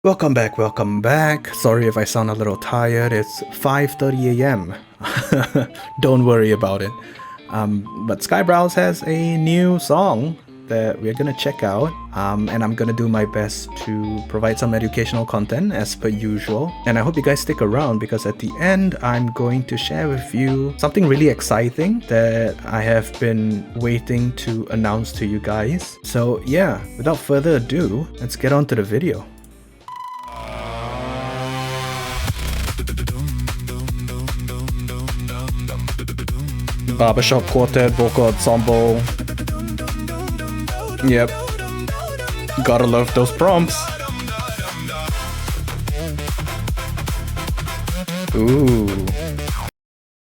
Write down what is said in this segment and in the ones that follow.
Welcome back, welcome back. Sorry if I sound a little tired, it's 5:30 a.m. Don't worry about it. But Skyebros has a new song that we're gonna check out, and I'm gonna do my best to provide some educational content as per usual. And I hope you guys stick around because at the end, I'm going to share with you something really exciting that I have been waiting to announce to you guys. So yeah, without further ado, let's get on to the video. Barbershop Quartet Vocal Ensemble. Yep. Gotta love those prompts. Ooh.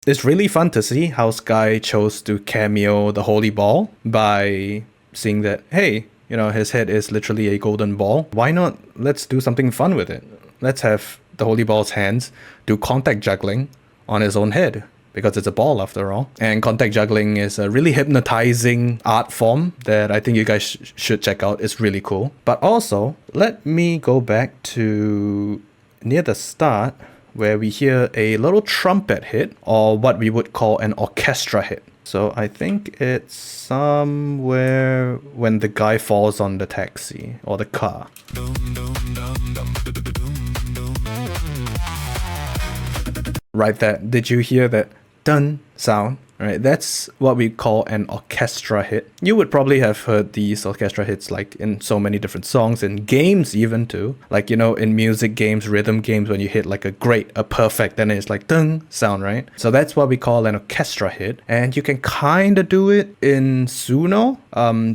It's really fun to see how Sky chose to cameo the holy ball by seeing that, hey, you know, his head is literally a golden ball. Why not? Let's do something fun with it. Let's have the holy ball's hands do contact juggling on his own head, because it's a ball after all. And contact juggling is a really hypnotizing art form that I think you guys should check out. It's really cool. But also, let me go back to near the start where we hear a little trumpet hit, or what we would call an orchestra hit. So I think it's somewhere when the guy falls on the taxi or the car. Right there. Did you hear that dun sound? Right, that's what we call an orchestra hit. You would probably have heard these orchestra hits like in so many different songs, in games even too. Like, you know, in music games, rhythm games, when you hit like a great, a perfect, then it's like dun sound, right? So that's what we call an orchestra hit. And you can kind of do it in Suno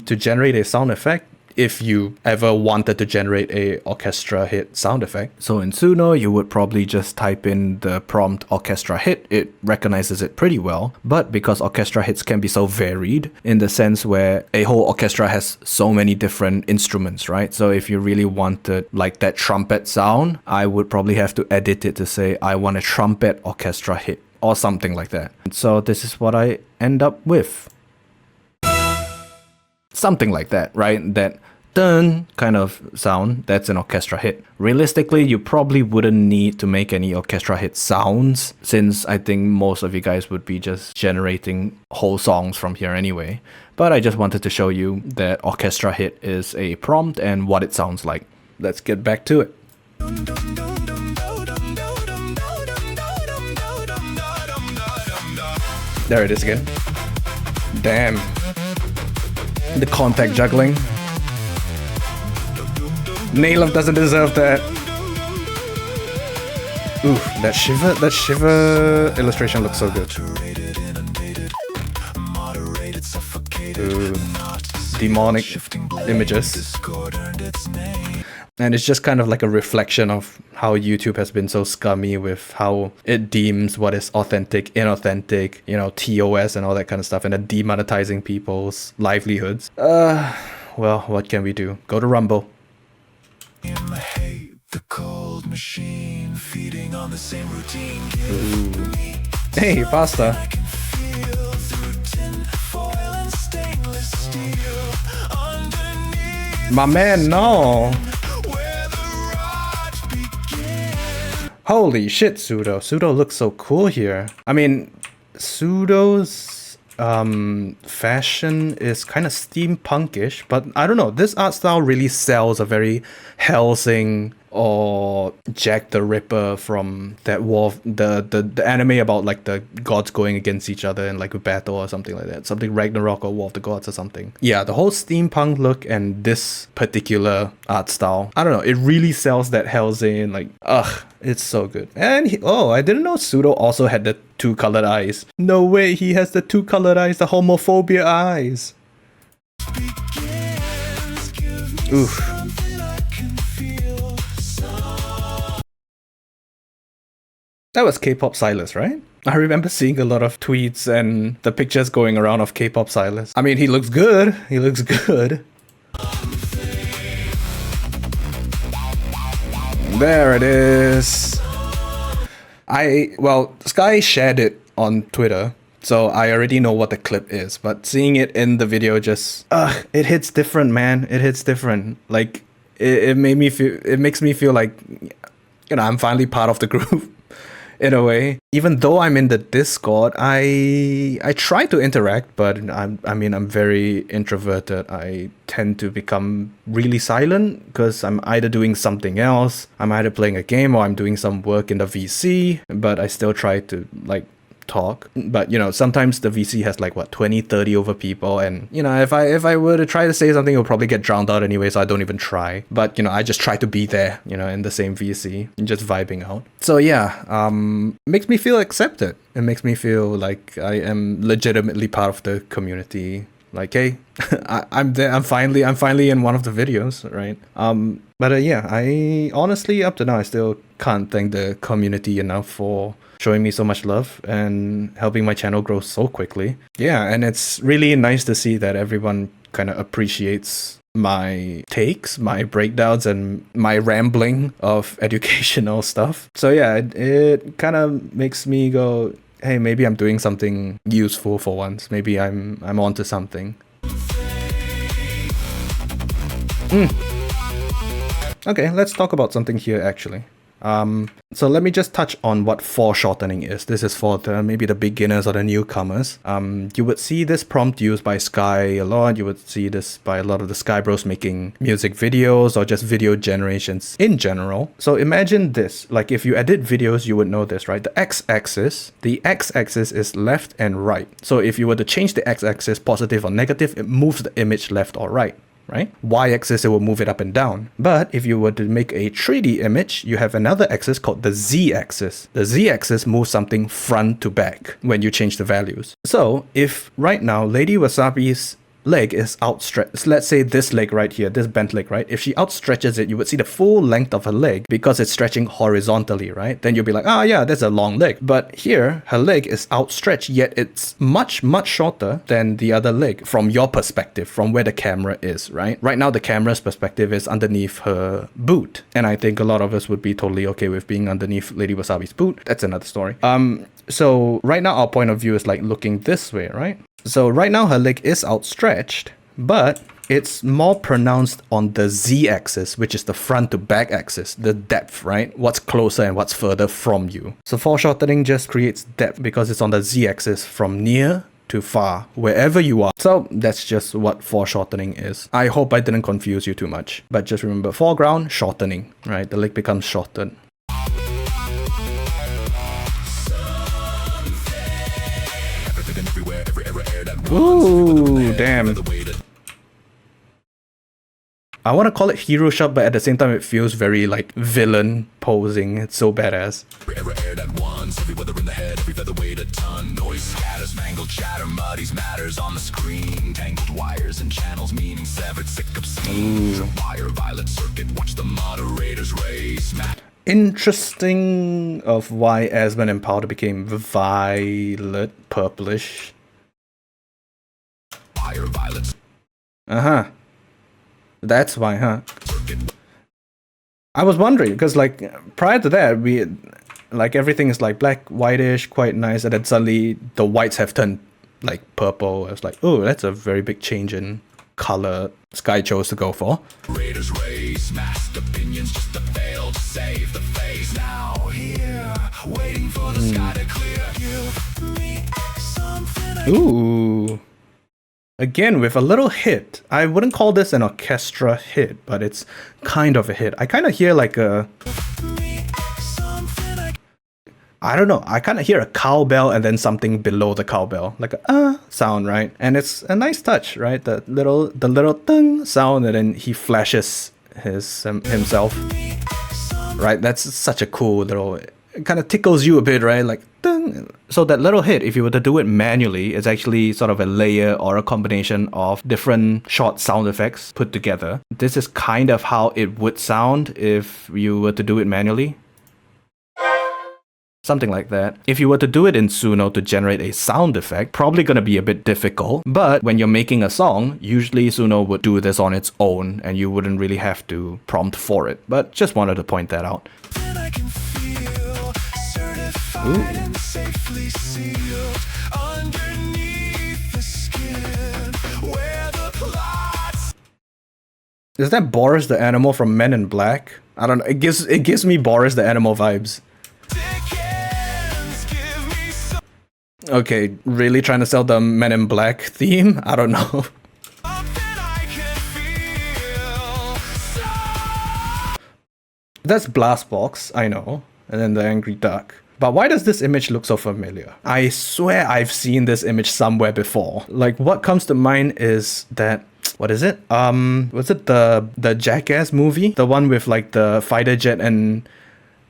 to generate a sound effect, if you ever wanted to generate a orchestra hit sound effect. So in Suno, you would probably just type in the prompt orchestra hit. It recognizes it pretty well. But because orchestra hits can be so varied in the sense where a whole orchestra has so many different instruments, right? So if you really wanted like that trumpet sound, I would probably have to edit it to say, I want a trumpet orchestra hit or something like that. So this is what I end up with. Something like that, right? That dun kind of sound, that's an orchestra hit. Realistically, you probably wouldn't need to make any orchestra hit sounds, since I think most of you guys would be just generating whole songs from here anyway. But I just wanted to show you that orchestra hit is a prompt and what it sounds like. Let's get back to it. There it is again. Damn. The contact juggling. Nailov doesn't deserve that. Ooh, that Shiva illustration looks so good. Ooh, demonic images. And it's just kind of like a reflection of how YouTube has been so scummy with how it deems what is authentic, inauthentic, you know, TOS and all that kind of stuff, and then demonetizing people's livelihoods. Well, what can we do? Go to Rumble. The cold machine feeding on the same routine. Hey, pasta. My man, no. Holy shit, Pseudo. Pseudo looks so cool here. I mean, Pseudo's fashion is kind of steampunkish, but I don't know, this art style really sells a very Hellsing or Jack the Ripper from that war, the anime about like the gods going against each other in like a battle or something like that, something Ragnarok or War of the Gods or something. Yeah, the whole steampunk look and this particular art style, I don't know, it really sells that Hellsing, like, ugh, it's so good. And oh, I didn't know Pseudo also had the two colored eyes. No way, he has the two colored eyes, the homophobia eyes. Oof. That was K-pop Silas, right? I remember seeing a lot of tweets and the pictures going around of K-pop Silas. I mean, he looks good. He looks good. There it is. Well, Sky shared it on Twitter, so I already know what the clip is, but seeing it in the video just, it hits different, man. It hits different. Like, it made me feel, it makes me feel like, you know, I'm finally part of the group in a way. Even though I'm in the Discord, I try to interact, but I'm very introverted. I tend to become really silent because I'm either doing something else, I'm either playing a game, or I'm doing some work in the VC, but I still try to like talk. But you know, sometimes the VC has like what, 20-30 over people, and you know, if I were to try to say something, it'll probably get drowned out anyway, so I don't even try. But you know, I just try to be there, you know, in the same VC and just vibing out. So yeah, makes me feel accepted. It makes me feel like I am legitimately part of the community. Like, hey, I'm there. I'm finally in one of the videos, right? But yeah, I honestly, up to now, I still can't thank the community enough for showing me so much love and helping my channel grow so quickly. Yeah, and it's really nice to see that everyone kind of appreciates my takes, my breakdowns, and my rambling of educational stuff. So yeah, it kind of makes me go, hey, maybe I'm doing something useful for once. Maybe I'm onto something. Okay, let's talk about something here actually. So let me just touch on what foreshortening is. This is for maybe the beginners or the newcomers. You would see this prompt used by Sky a lot. You would see this by a lot of the Skyebros making music videos or just video generations in general. So imagine this, like if you edit videos, you would know this, right? The x-axis is left and right. So if you were to change the x-axis positive or negative, it moves the image left or right. Right? Y-axis, it will move it up and down. But if you were to make a 3D image, you have another axis called the Z-axis. The Z-axis moves something front to back when you change the values. So if right now Lady Wasabi's leg is outstretched, let's say this leg right here, this bent leg, right? If she outstretches it, you would see the full length of her leg because it's stretching horizontally, right? Then you'll be like, ah, yeah, that's a long leg. But here, her leg is outstretched, yet it's much, much shorter than the other leg from your perspective, from where the camera is, right? Right now, the camera's perspective is underneath her boot. And I think a lot of us would be totally okay with being underneath Lady Wasabi's boot. That's another story. So right now, our point of view is like looking this way, right? So right now her leg is outstretched, but it's more pronounced on the Z-axis, which is the front to back axis, the depth, right? What's closer and what's further from you. So foreshortening just creates depth because it's on the Z-axis from near to far, wherever you are. So that's just what foreshortening is. I hope I didn't confuse you too much, but just remember foreground, shortening, right? The leg becomes shortened. Ooh, damn. I want to call it hero shot, but at the same time it feels very like villain posing. It's so badass. Interesting of why Asmon and Powder became violet purplish. Uh-huh. That's why, huh? I was wondering, because like prior to that, we like everything is like black, whitish, quite nice, and then suddenly the whites have turned like purple. I was like, oh, that's a very big change in color Sky chose to go for. Raiders race, masked opinions just to fail to save the face. Now here, waiting for the sky to clear. Give me something. Ooh. Again, with a little hit. I wouldn't call this an orchestra hit, but it's kind of a hit. I kind of hear like a... I don't know. I kind of hear a cowbell and then something below the cowbell. Like a sound, right? And it's a nice touch, right? The little tung sound, and then he flashes himself. Right? That's such a cool little... It kind of tickles you a bit, right? Like, ding. So that little hit, if you were to do it manually, it's actually sort of a layer or a combination of different short sound effects put together. This is kind of how it would sound if you were to do it manually. Something like that. If you were to do it in Suno to generate a sound effect, probably gonna be a bit difficult. But when you're making a song, usually Suno would do this on its own and you wouldn't really have to prompt for it. But just wanted to point that out. Ooh. Safely sealed underneath the skin where the plots. Is that Boris the animal from Men in Black? I don't know. It gives me Boris the animal vibes. Okay, really trying to sell the Men in Black theme? I don't know. That's Blastbox, I know. And then the Angry Duck. But why does this image look so familiar? I swear I've seen this image somewhere before. Like, what comes to mind is that... What is it? Was it the Jackass movie? The one with like the fighter jet and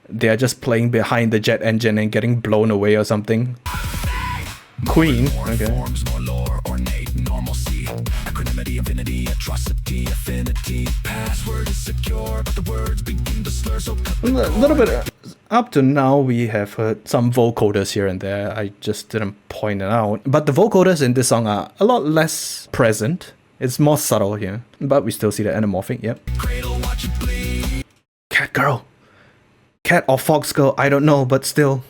they're just playing behind the jet engine and getting blown away or something. Queen. Okay. A little bit. Up to now, we have heard some vocoders here and there. I just didn't point it out. But the vocoders in this song are a lot less present. It's more subtle here. But we still see the anamorphic, yep. Cat girl. Cat or fox girl, I don't know, but still.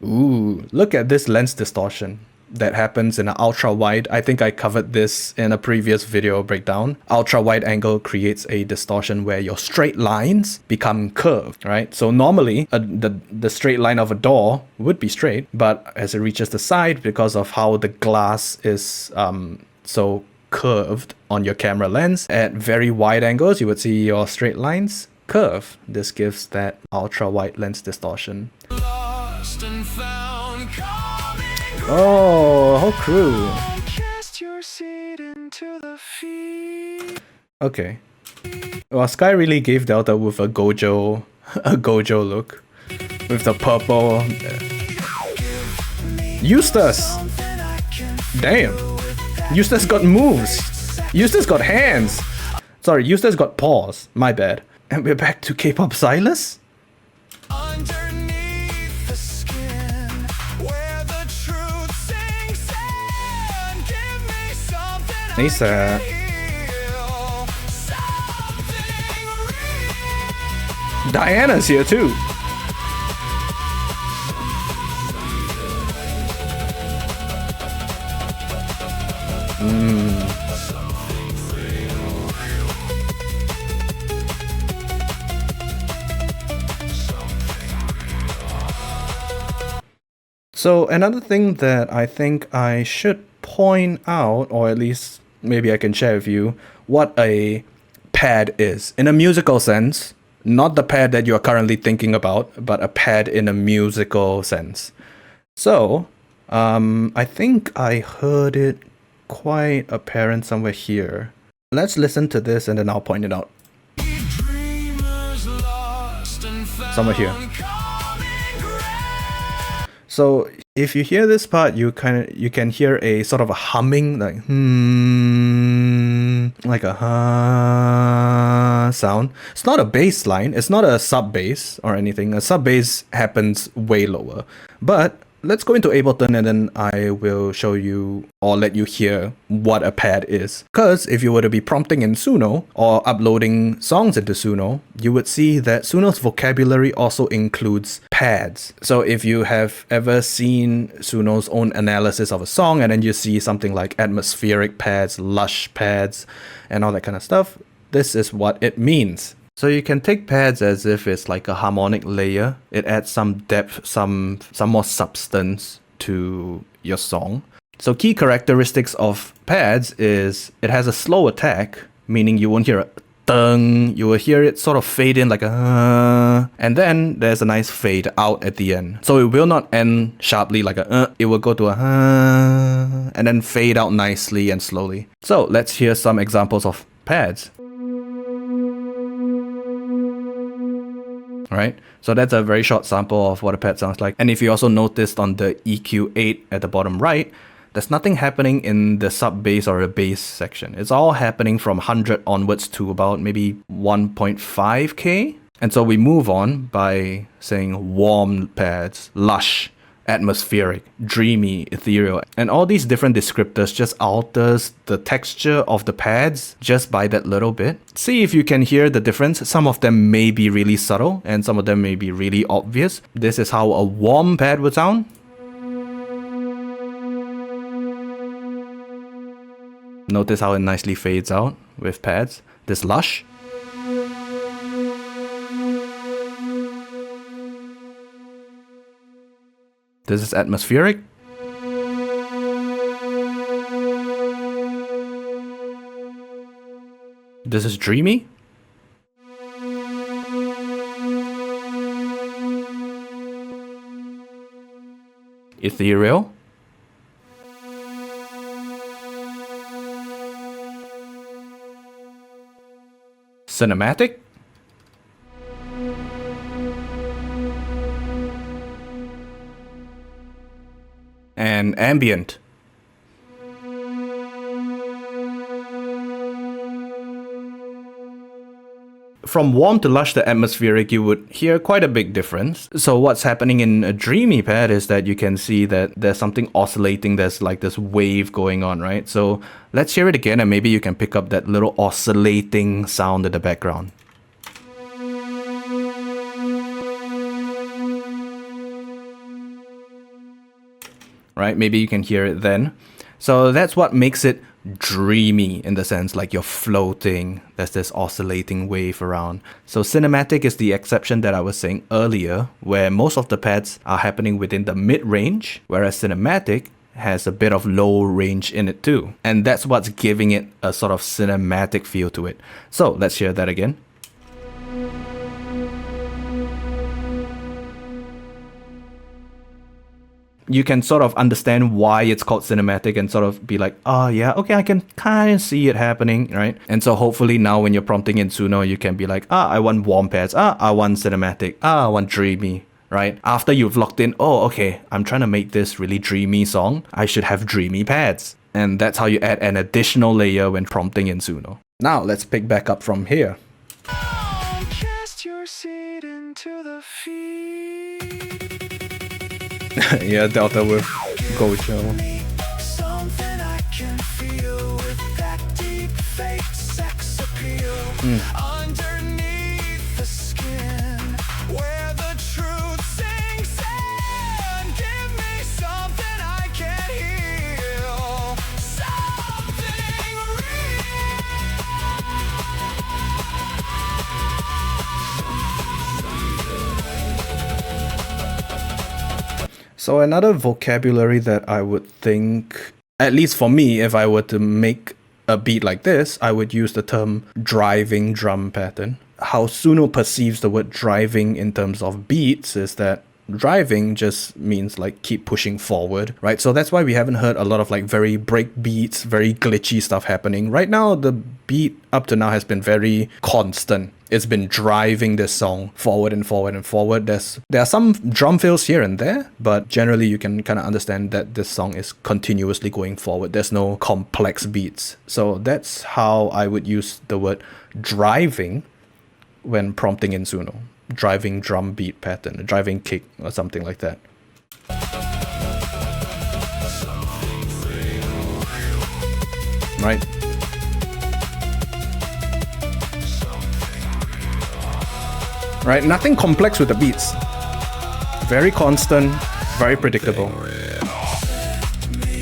Ooh, look at this lens distortion that happens in an ultra wide. I think I covered this in a previous video breakdown. Ultra wide angle creates a distortion where your straight lines become curved, right? So normally the straight line of a door would be straight, but as it reaches the side, because of how the glass is so curved on your camera lens, at very wide angles, you would see your straight lines curve. This gives that ultra wide lens distortion. Oh, whole crew. Okay. Well, Sky really gave Delta with a Gojo look. With the purple. Eustace! Damn. Eustace got moves. Eustace got hands. Sorry, Eustace got paws. My bad. And we're back to K-pop Silas? Nisa. Diana's here too. So another thing that I think I should point out, or at least maybe I can share with you, what a pad is. In a musical sense, not the pad that you're currently thinking about, but a pad in a musical sense. So, I think I heard it quite apparent somewhere here. Let's listen to this and then I'll point it out. Somewhere here. So if you hear this part, you can hear a sort of a humming, like like a sound. It's not a bass line. It's not a sub bass or anything. A sub bass happens way lower. But let's go into Ableton and then I will show you or let you hear what a pad is. Because if you were to be prompting in Suno or uploading songs into Suno, you would see that Suno's vocabulary also includes pads. So if you have ever seen Suno's own analysis of a song and then you see something like atmospheric pads, lush pads, and all that kind of stuff, this is what it means. So you can take pads as if it's like a harmonic layer. It adds some depth, some more substance to your song. So key characteristics of pads is it has a slow attack, meaning you won't hear a dung. You will hear it sort of fade in like a and then there's a nice fade out at the end. So it will not end sharply like a it will go to a and then fade out nicely and slowly. So let's hear some examples of pads. Right, so that's a very short sample of what a pad sounds like. And if you also noticed on the EQ8 at the bottom right, there's nothing happening in the sub bass or a bass section. It's all happening from 100 onwards to about maybe 1.5k. And so we move on by saying warm pads, lush, atmospheric, dreamy, ethereal, and all these different descriptors just alters the texture of the pads just by that little bit. See if you can hear the difference. Some of them may be really subtle and some of them may be really obvious. This is how a warm pad would sound. Notice how it nicely fades out with pads. This lush. This is atmospheric. This is dreamy. Ethereal. Cinematic. And ambient. From warm to lush to atmospheric, you would hear quite a big difference. So what's happening in a dreamy pad is that you can see that there's something oscillating, there's like this wave going on, right? So let's hear it again and maybe you can pick up that little oscillating sound in the background. Right, maybe you can hear it then. So that's what makes it dreamy in the sense like you're floating. There's this oscillating wave around. So cinematic is the exception that I was saying earlier, where most of the pads are happening within the mid-range, whereas cinematic has a bit of low range in it too. And that's what's giving it a sort of cinematic feel to it. So let's hear that again. You can sort of understand why it's called cinematic and sort of be like, oh yeah, okay, I can kind of see it happening, right? And so hopefully now when you're prompting in Suno, you can be like, I want warm pads, I want cinematic, I want dreamy, right? After you've locked in, oh, okay, I'm trying to make this really dreamy song, I should have dreamy pads. And that's how you add an additional layer when prompting in Suno. Now let's pick back up from here. Cast your seed into the yeah, Delta with Gojo. Something I can feel with that deep fake sex appeal. Underneath the skin, where the truth sinks in. Give me something I can heal. Something So another vocabulary that I would think, at least for me, if I were to make a beat like this, I would use the term driving drum pattern. How Suno perceives the word driving in terms of beats is that driving just means like keep pushing forward, right? So that's why we haven't heard a lot of like very break beats, very glitchy stuff happening. Right now, the beat up to now has been very constant. It's been driving this song forward and forward and forward. There are some drum fills here and there, but generally you can kind of understand that this song is continuously going forward. There's no complex beats. So that's how I would use the word driving when prompting in Suno. Driving drum beat pattern, a driving kick or something like that. Right? Right, nothing complex with the beats. Very constant, very predictable.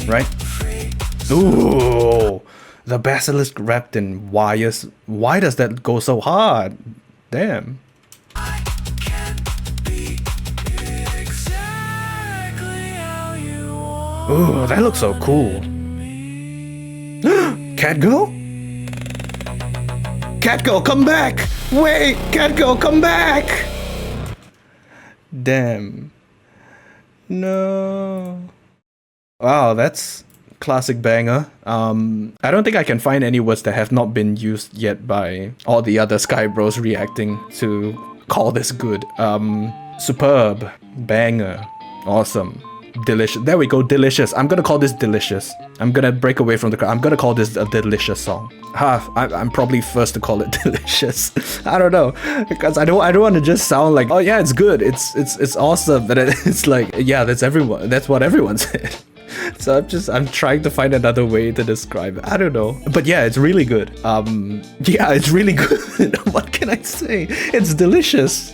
Right? Ooh, the basilisk wrapped in wires. Why does that go so hard? Damn. Ooh, that looks so cool. Catgirl? Catgirl, come back! Wait, Catgirl, come back! Damn. No. Wow, that's classic banger. I don't think I can find any words that have not been used yet by all the other Skyebros reacting to call this good. Superb, banger, awesome. Delicious. There we go, delicious. I'm gonna call this delicious. I'm gonna break away from the crowd. I'm gonna call this a delicious song. I'm probably first to call it delicious. I don't know, because I don't want to just sound like, oh yeah, it's good, it's awesome, but it's like, yeah, that's what everyone said. So I'm trying to find another way to describe it. I don't know, but yeah, it's really good. Yeah, it's really good. What can I say? It's delicious.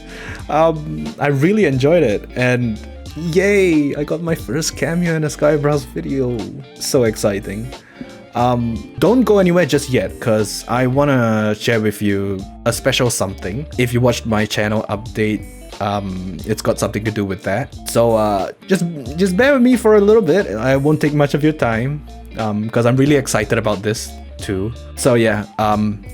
I really enjoyed it, and yay, I got my first cameo in a Skyebros video. So exciting. don't go anywhere just yet, because I want to share with you a special something. If you watched my channel update, it's got something to do with that. So just bear with me for a little bit. I won't take much of your time, because I'm really excited about this too. So yeah,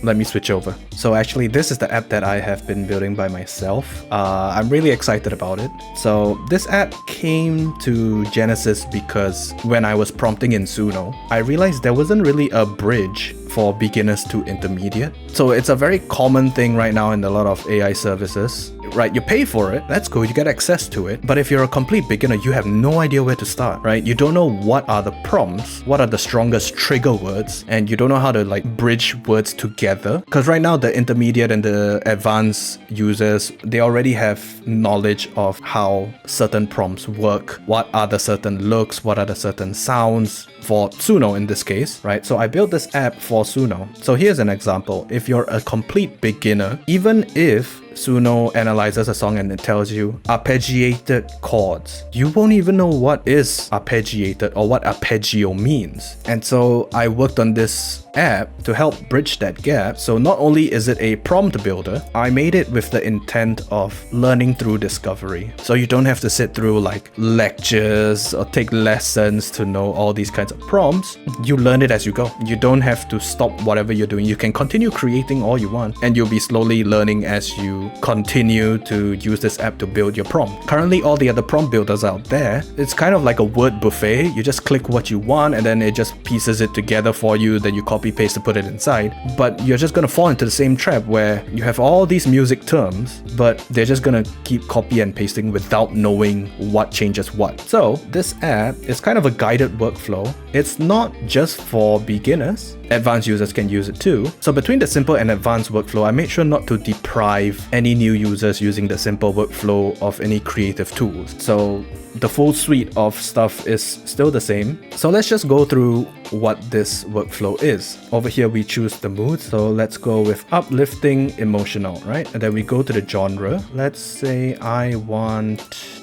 let me switch over. So actually, this is the app that I have been building by myself. I'm really excited about it. So this app came to Genesis because when I was prompting in Suno, I realized there wasn't really a bridge for beginners to intermediate. So it's a very common thing right now in a lot of AI services. Right, you pay for it, that's cool, you get access to it. But if you're a complete beginner, you have no idea where to start, right? You don't know what are the prompts, what are the strongest trigger words, and you don't know how to like bridge words together. Because right now the intermediate and the advanced users, they already have knowledge of how certain prompts work, what are the certain looks, what are the certain sounds for Suno in this case, right? So I built this app for Suno. So here's an example. If you're a complete beginner, even if Suno analyzes a song and it tells you arpeggiated chords, you won't even know what is arpeggiated or what arpeggio means. And so I worked on this app to help bridge that gap. So not only is it a prompt builder, I made it with the intent of learning through discovery. So you don't have to sit through like lectures or take lessons to know all these kinds of prompts. You learn it as you go. You don't have to stop whatever you're doing. You can continue creating all you want, and you'll be slowly learning as you continue to use this app to build your prompt. Currently, all the other prompt builders out there, it's kind of like a word buffet. You just click what you want and then it just pieces it together for you, then you copy paste to put it inside. But you're just gonna fall into the same trap where you have all these music terms, but they're just gonna keep copy and pasting without knowing what changes what. So this app is kind of a guided workflow. It's not just for beginners. Advanced users can use it too. So between the simple and advanced workflow, I made sure not to deprive any new users using the simple workflow of any creative tools. So the full suite of stuff is still the same. So let's just go through what this workflow is. Over here, we choose the mood. So let's go with uplifting, emotional, right? And then we go to the genre. Let's say I want,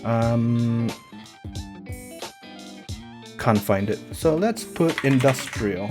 can't find it. So let's put industrial.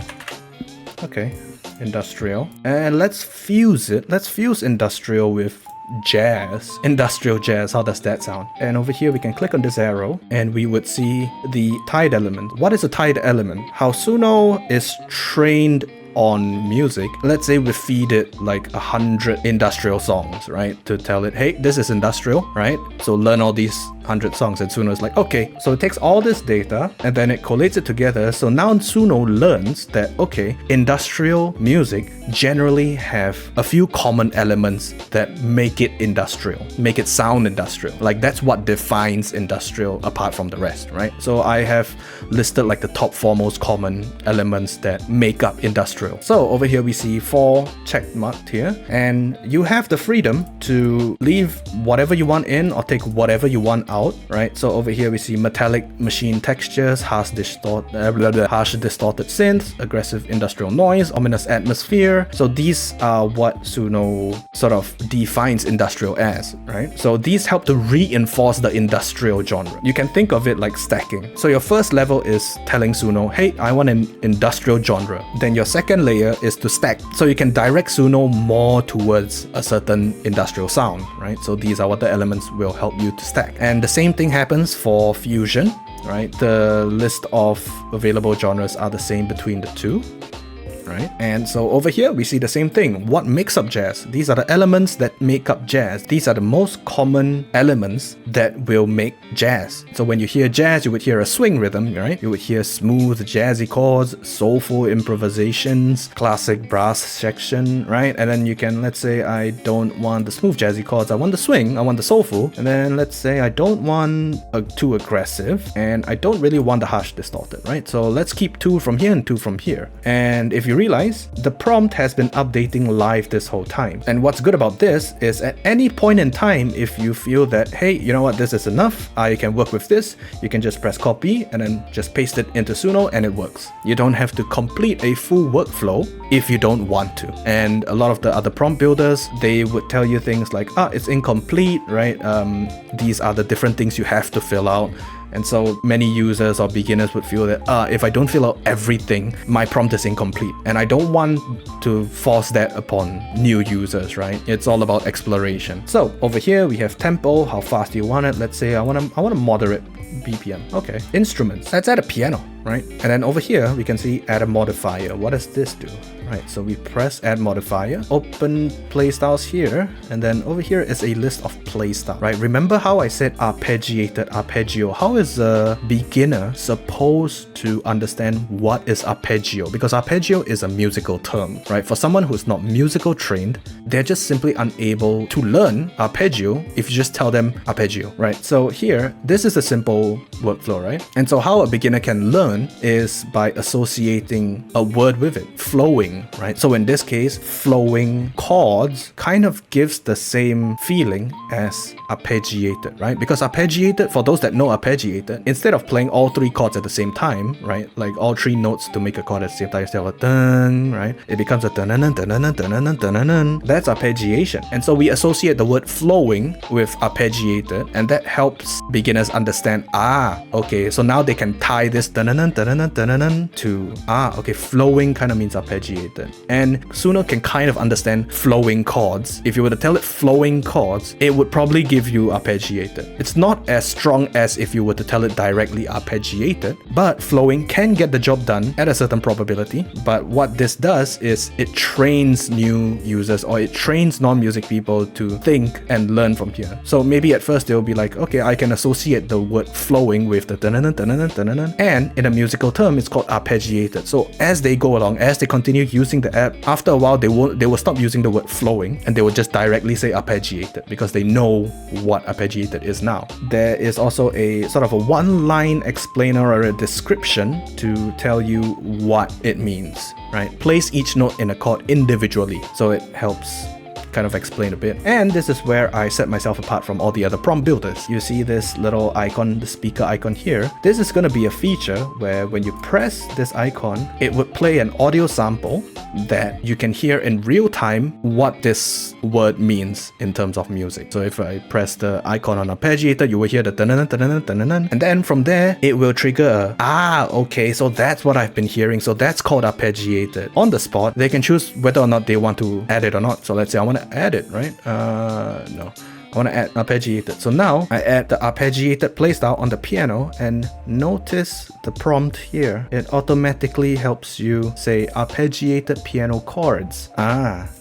Okay, industrial. And let's fuse it. Let's fuse industrial with jazz. Industrial jazz, how does that sound? And over here we can click on this arrow and we would see the tied element. What is a tied element? How Suno is trained on music. Let's say we feed it like 100 industrial songs, right? To tell it, hey, this is industrial, right? So learn all these 100 songs, and Suno is like, okay. So it takes all this data and then it collates it together. So now Suno learns that, okay, industrial music generally have a few common elements that make it industrial, make it sound industrial. Like that's what defines industrial apart from the rest, right? So I have listed like the top 4 most common elements that make up industrial. So over here we see 4 check marked here, and you have the freedom to leave whatever you want in or take whatever you want out, right? So over here we see metallic machine textures, harsh distorted synths, aggressive industrial noise, ominous atmosphere. So these are what Suno sort of defines industrial as, right? So these help to reinforce the industrial genre. You can think of it like stacking. So your first level is telling Suno, hey, I want an industrial genre. Then your second layer is to stack. So you can direct Suno more towards a certain industrial sound, right? So these are what the elements will help you to stack. And the same thing happens for fusion, right? The list of available genres are the same between the two, right? And so over here we see the same thing. What makes up jazz? These are the elements that make up jazz. These are the most common elements that will make jazz. So when you hear jazz, you would hear a swing rhythm, right? You would hear smooth jazzy chords, soulful improvisations, classic brass section, right? And then you can, let's say I don't want the smooth jazzy chords, I want the swing, I want the soulful. And then let's say I don't want too aggressive and I don't really want the harsh distorted, right? So let's keep 2 from here and 2 from here. And if you realize, the prompt has been updating live this whole time. And what's good about this is at any point in time, if you feel that, hey, you know what, this is enough, I can work with this, you can just press copy and then just paste it into Suno and it works. You don't have to complete a full workflow if you don't want to. And a lot of the other prompt builders, they would tell you things like, it's incomplete, right? These are the different things you have to fill out. And so many users or beginners would feel that if I don't fill out everything, my prompt is incomplete. And I don't want to force that upon new users, right? It's all about exploration. So over here we have tempo, how fast do you want it? Let's say I want a moderate BPM. Okay. Instruments. Let's add a piano, right? And then over here we can see add a modifier. What does this do? Right, so we press add modifier, open playstyles here, and then over here is a list of playstyle, right? Remember how I said arpeggiated arpeggio? How is a beginner supposed to understand what is arpeggio? Because arpeggio is a musical term, right? For someone who's not musical trained, they're just simply unable to learn arpeggio if you just tell them arpeggio, right? So here, this is a simple workflow, right? And so how a beginner can learn is by associating a word with it, flowing, right? So in this case, flowing chords kind of gives the same feeling as arpeggiated, right? Because arpeggiated, for those that know arpeggiated, instead of playing all three chords at the same time, right? Like all three notes to make a chord at the same time, instead of a dun, right? It becomes a dun-dun-dun, dun-dun-dun, dun-dun-dun, dun-dun-dun. That's arpeggiation. And so we associate the word flowing with arpeggiated, and that helps beginners understand, okay, so now they can tie this dun-dun-dun, dun-dun-dun, dun-dun-dun to, okay, flowing kind of means arpeggiated. And Suno can kind of understand flowing chords. If you were to tell it flowing chords, it would probably give you arpeggiated. It's not as strong as if you were to tell it directly arpeggiated, but flowing can get the job done at a certain probability. But what this does is it trains new users, or it trains non-music people to think and learn from here. So maybe at first they'll be like, okay, I can associate the word flowing with the dun-dun-dun, dun-dun-dun, dun-dun-dun. And in a musical term, it's called arpeggiated. So as they go along, as they continue using the app, after a while they will stop using the word flowing and they will just directly say arpeggiated because they know what arpeggiated is now. There is also a sort of a one-line explainer or a description to tell you what it means, right? Place each note in a chord individually, so it helps kind of explain a bit. And this is where I set myself apart from all the other prompt builders. You see this little icon, the speaker icon here. This is going to be a feature where when you press this icon, it would play an audio sample that you can hear in real time what this word means in terms of music. So if I press the icon on arpeggiated, you will hear the dun-dun-dun, dun-dun-dun, dun-dun-dun. And then from there, it will trigger okay, so that's what I've been hearing. So that's called arpeggiated. On the spot, they can choose whether or not they want to add it or not. So let's say I want to add it, right? No. I want to add arpeggiated. So now I add the arpeggiated playstyle on the piano, and notice the prompt here. It automatically helps you say arpeggiated piano chords.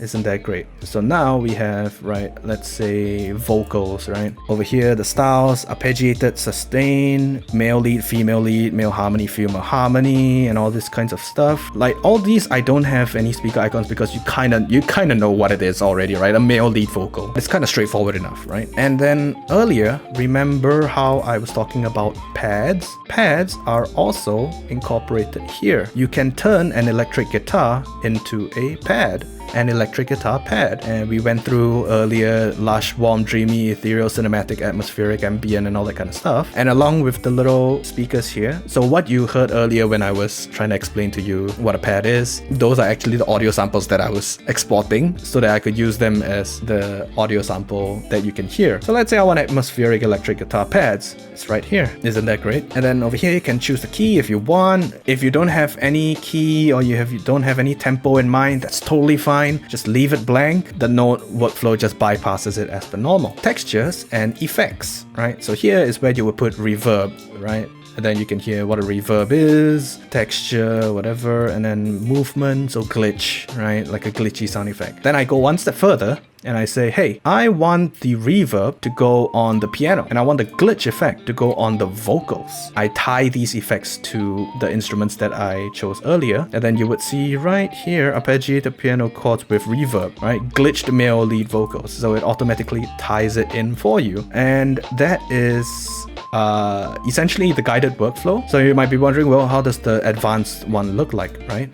Isn't that great? So now we have, right, let's say vocals, right? Over here, the styles, arpeggiated, sustain, male lead, male harmony, female harmony, and all this kinds of stuff. Like all these, I don't have any speaker icons because you kind of know what it is already, right? A male lead vocal. It's kind of straightforward enough, right? And then earlier, remember how I was talking about pads? Pads are also incorporated here. You can turn an electric guitar into a pad. An electric guitar pad, and we went through earlier lush, warm, dreamy, ethereal, cinematic, atmospheric, ambient, and all that kind of stuff, and along with the little speakers here. So what you heard earlier when I was trying to explain to you what a pad is, those are actually the audio samples that I was exporting so that I could use them as the audio sample that you can hear. So let's say I want atmospheric electric guitar pads. It's right here. Isn't that great? And then over here you can choose the key if you want. If you don't have any key, or you don't have any tempo in mind, that's totally fine. Just leave it blank. The note workflow just bypasses it as per normal. Textures and effects, right? So here is where you would put reverb, right? And then you can hear what a reverb is, texture, whatever, and then movement, so glitch, right? Like a glitchy sound effect. Then I go one step further and I say, hey, I want the reverb to go on the piano and I want the glitch effect to go on the vocals. I tie these effects to the instruments that I chose earlier, and then you would see right here, arpeggiated piano chords with reverb, right? Glitched male lead vocals. So it automatically ties it in for you. And that is essentially the guided workflow. So you might be wondering, well, how does the advanced one look like, right?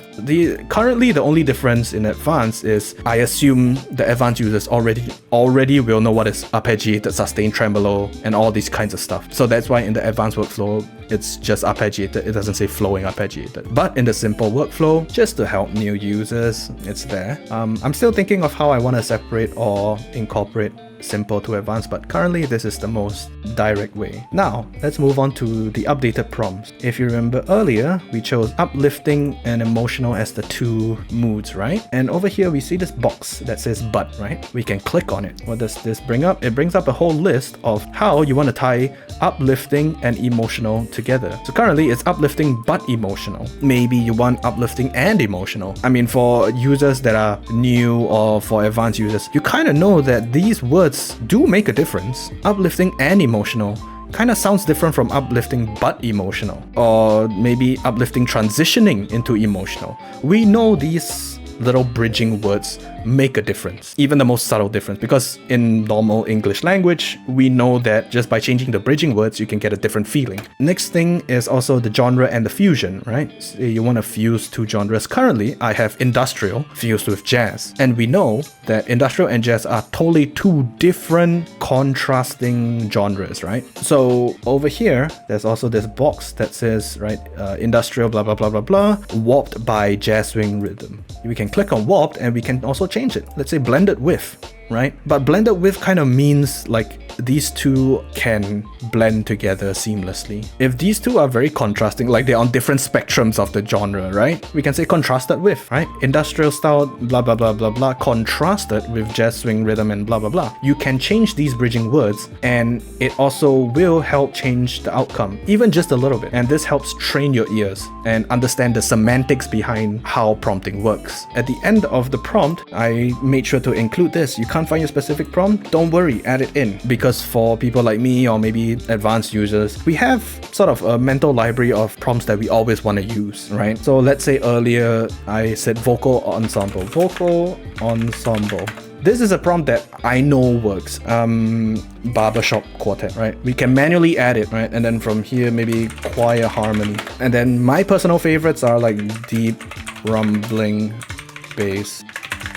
Currently the only difference in advanced is I assume the advanced users already will know what is arpeggiated, sustained, tremolo, and all these kinds of stuff. So that's why in the advanced workflow, it's just arpeggiated. It doesn't say flowing arpeggiated. But in the simple workflow, just to help new users, it's there. I'm still thinking of how I want to separate or incorporate simple to advanced, but currently this is the most direct way. Now, let's move on to the updated prompts. If you remember earlier, we chose uplifting and emotional as the two moods, right? And over here, we see this box that says but, right? We can click on it. What does this bring up? It brings up a whole list of how you want to tie uplifting and emotional together. So currently, it's uplifting but emotional. Maybe you want uplifting and emotional. I mean, for users that are new or for advanced users, you kind of know that these words do make a difference. Uplifting and emotional kind of sounds different from uplifting but emotional, or maybe uplifting transitioning into emotional. We know these little bridging words make a difference, even the most subtle difference, because in normal English language, we know that just by changing the bridging words, you can get a different feeling. Next thing is also the genre and the fusion, right? So you want to fuse two genres. Currently, I have industrial fused with jazz, and we know that industrial and jazz are totally two different contrasting genres, right? So over here, there's also this box that says, right, industrial blah blah blah blah blah, warped by jazz swing rhythm. We can click on warped and we can also change it. Let's say blended with, right? But blended with kind of means like these two can blend together seamlessly. If these two are very contrasting, like they're on different spectrums of the genre, right? We can say contrasted with, right? Industrial style, blah, blah, blah, blah, blah, contrasted with jazz swing rhythm and blah, blah, blah. You can change these bridging words and it also will help change the outcome, even just a little bit. And this helps train your ears and understand the semantics behind how prompting works. At the end of the prompt, I made sure to include this. You can't find your specific prompt? Don't worry, add it in. Because for people like me or maybe advanced users, we have sort of a mental library of prompts that we always want to use, right? So let's say earlier I said vocal ensemble. Vocal ensemble. This is a prompt that I know works. Barbershop quartet, right? We can manually add it, right? And then from here, maybe choir harmony. And then my personal favorites are like deep, rumbling, bass,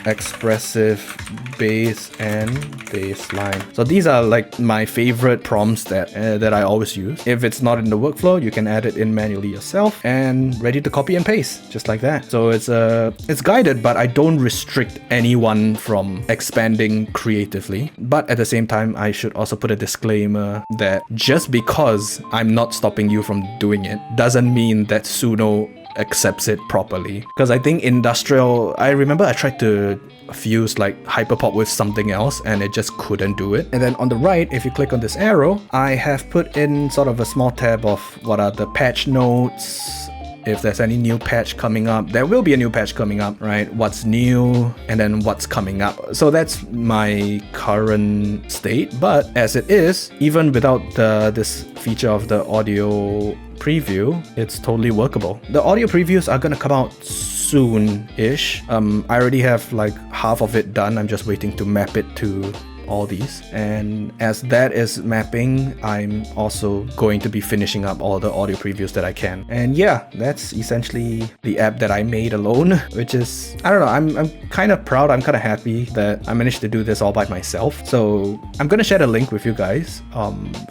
expressive bass and bass line. So these are like my favorite prompts that I always use. If it's not in the workflow, you can add it in manually yourself and ready to copy and paste just like that. So it's guided, but I don't restrict anyone from expanding creatively. But at the same time, I should also put a disclaimer that just because I'm not stopping you from doing it doesn't mean that Suno accepts it properly. Because I think industrial, I remember I tried to fuse like hyperpop with something else and it just couldn't do it. And then on the right, if you click on this arrow, I have put in sort of a small tab of what are the patch notes. If there's any new patch coming up, there will be a new patch coming up, right? What's new and then what's coming up. So that's my current state. But as it is, even without this feature of the audio preview, it's totally workable. The audio previews are gonna come out soon-ish. I already have like half of it done. I'm just waiting to map it to all these, and as that is mapping, I'm also going to be finishing up all the audio previews that I can. And yeah, that's essentially the app that I made alone, which is, I don't know, I'm kind of proud, I'm kind of happy that I managed to do this all by myself. So I'm gonna share the link with you guys.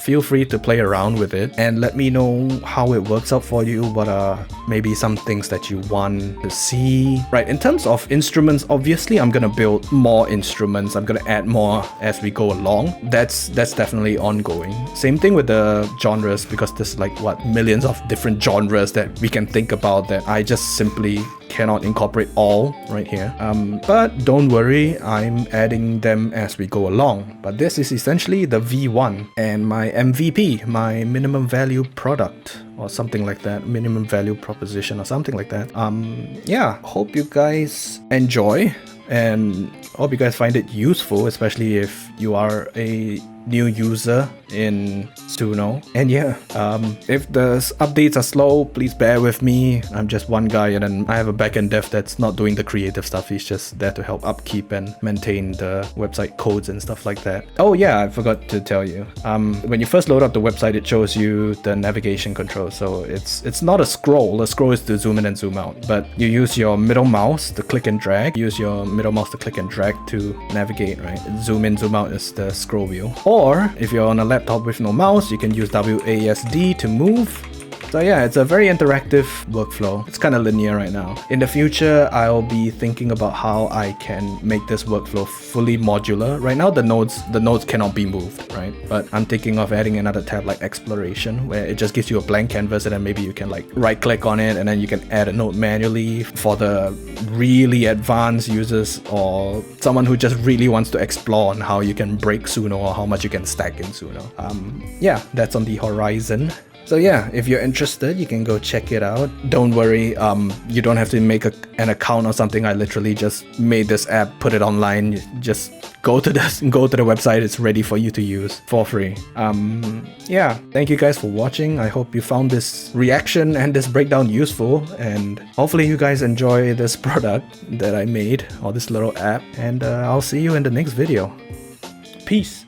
Feel free to play around with it and let me know how it works out for you. What are maybe some things that you want to see, right? In terms of instruments, obviously I'm gonna build more instruments, I'm gonna add more as we go along. That's definitely ongoing. Same thing with the genres, because there's like what, millions of different genres that we can think about that I just simply cannot incorporate all right here. But don't worry, I'm adding them as we go along. But this is essentially the V1 and my MVP, my minimum value product, or something like that, minimum value proposition or something like that. Yeah, hope you guys enjoy and hope you guys find it useful, especially if you are a new user in Suno. And yeah, if the updates are slow, please bear with me. I'm just one guy, and then I have a backend dev that's not doing the creative stuff. He's just there to help upkeep and maintain the website codes and stuff like that. Oh yeah, I forgot to tell you. When you first load up the website, it shows you the navigation control. So it's not a scroll. A scroll is to zoom in and zoom out, but you use your middle mouse to click and drag. Use your middle mouse to click and drag to navigate, right? Zoom in, zoom out is the scroll wheel. Or if you're on a laptop with no mouse, you can use WASD to move So yeah, it's a very interactive workflow. It's kind of linear right now. In the future, I'll be thinking about how I can make this workflow fully modular. Right now, the nodes cannot be moved, right? But I'm thinking of adding another tab like exploration, where it just gives you a blank canvas, and then maybe you can like right click on it, and then you can add a node manually for the really advanced users or someone who just really wants to explore on how you can break Suno or how much you can stack in Suno. Yeah, that's on the horizon. So yeah, if you're interested, you can go check it out. Don't worry, you don't have to make an account or something. I literally just made this app, put it online. You just go to the website. It's ready for you to use for free. Yeah, thank you guys for watching. I hope you found this reaction and this breakdown useful, and hopefully you guys enjoy this product that I made, or this little app. And I'll see you in the next video. Peace.